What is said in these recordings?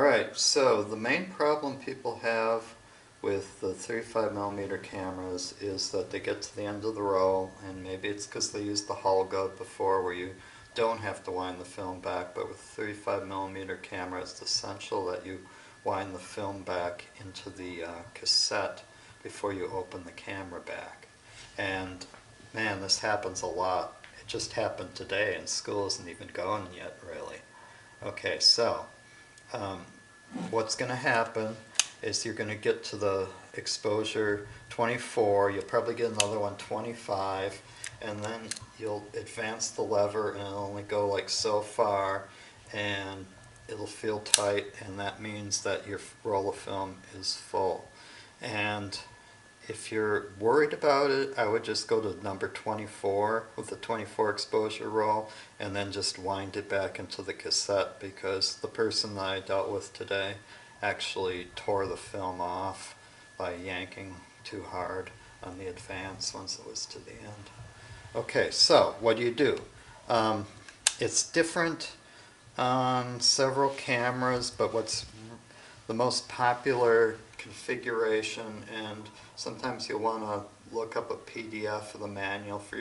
Alright, so the main problem people have with the 35mm cameras is that they get to the end of the roll, and maybe it's because they used the Holga before where you don't have to wind the film back, but with a 35mm camera it's essential that you wind the film back into the cassette before you open the camera back. And man, this happens a lot. It just happened today and school isn't even going yet, really. Okay, so what's going to happen is you're going to get to the exposure 24, you'll probably get another one 25, and then you'll advance the lever and it'll only go like so far, and it'll feel tight, and that means that your roll of film is full. And if you're worried about it, I would just go to number 24 with the 24 exposure roll and then just wind it back into the cassette, because the person that I dealt with today actually tore the film off by yanking too hard on the advance once it was to the end. Okay, so what do? It's different on several cameras, but what's the most popular configuration, and sometimes you'll want to look up a PDF of the manual for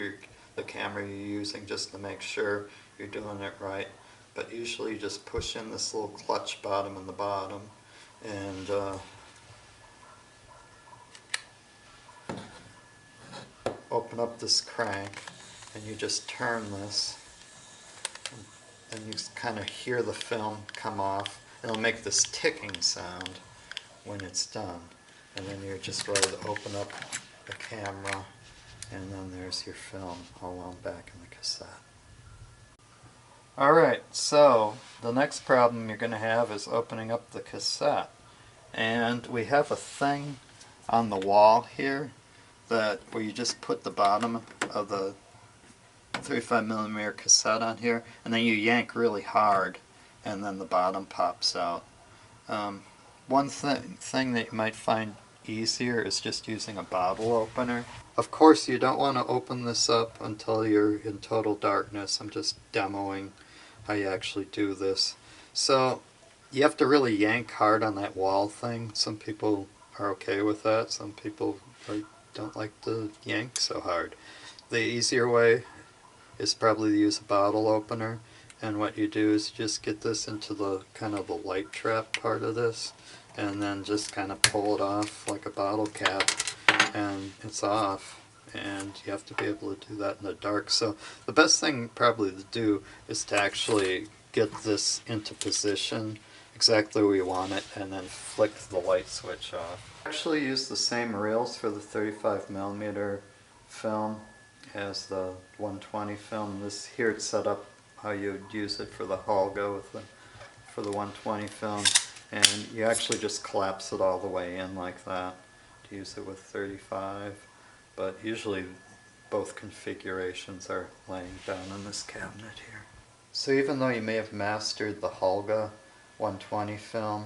the camera you're using just to make sure you're doing it right. But usually you just push in this little clutch bottom in the bottom and open up this crank, and you just turn this, and you kind of hear the film come off. It'll make this ticking sound when it's done, and then you're just ready to open up the camera, and then there's your film all on back in the cassette. Alright, so the next problem you're going to have is opening up the cassette. And we have a thing on the wall here that where you just put the bottom of the 35mm cassette on here, and then you yank really hard and then the bottom pops out. One thing that you might find easier is just using a bottle opener. Of course you don't want to open this up until you're in total darkness. I'm just demoing how you actually do this. So you have to really yank hard on that wall thing. Some people are okay with that. Some people don't like to yank so hard. The easier way is probably to use a bottle opener, and what you do is just get this into the kind of the light trap part of this, and then just kind of pull it off like a bottle cap, and it's off. And you have to be able to do that in the dark. So the best thing probably to do is to actually get this into position exactly where you want it, and then flick the light switch off. I actually use the same reels for the 35mm film as the 120 film. This here it's set up how you would use it for the Holga for the 120 film, and you actually just collapse it all the way in like that to use it with 35. But usually both configurations are laying down in this cabinet here. So even though you may have mastered the Holga 120 film,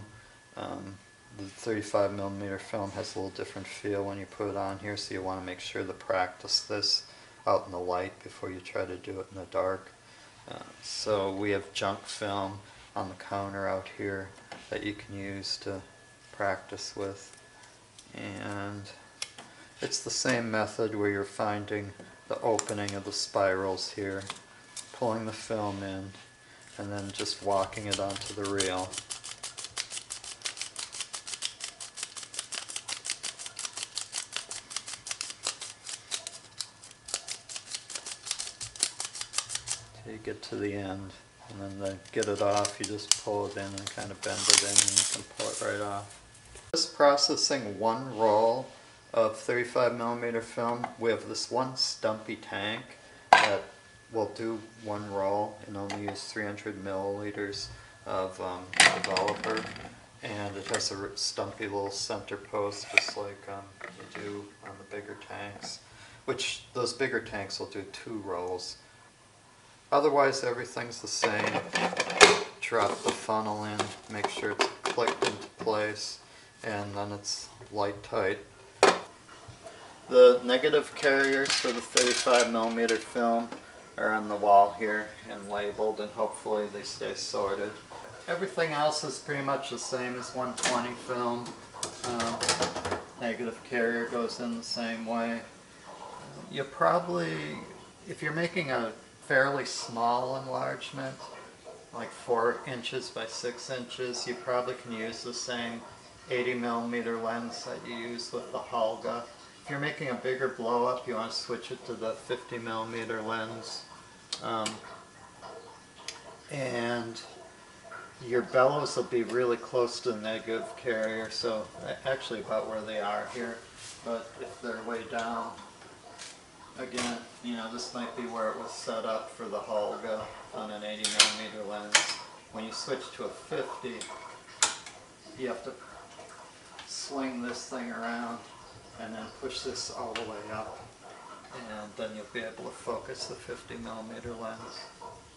the 35mm film has a little different feel when you put it on here, so you want to make sure to practice this out in the light before you try to do it in the dark. So we have junk film on the counter out here that you can use to practice with, and it's the same method where you're finding the opening of the spirals here, pulling the film in, and then just walking it onto the reel. Till you get to the end, and then to get it off, you just pull it in and kind of bend it in, and you can pull it right off. Just processing one roll of 35mm film, we have this one stumpy tank that will do one roll and only use 300 milliliters of developer, and it has a stumpy little center post just like you do on the bigger tanks, which those bigger tanks will do 2 rolls. Otherwise everything's the same. Drop the funnel in, make sure it's clicked into place, and then it's light tight. The negative carriers for the 35mm film are on the wall here and labeled, and hopefully they stay sorted. everything else is pretty much the same as 120 film. Negative carrier goes in the same way. You probably, if you're making a fairly small enlargement, like 4 inches by 6 inches, you probably can use the same 80mm lens that you use with the Holga. If you're making a bigger blow up, you want to switch it to the 50mm lens. And your bellows will be really close to the negative carrier, so actually about where they are here. But if they're way down, again, you know, this might be where it was set up for the Holga on an 80mm lens. When you switch to a 50, you have to swing this thing around and then push this all the way up, and then you'll be able to focus the 50mm lens.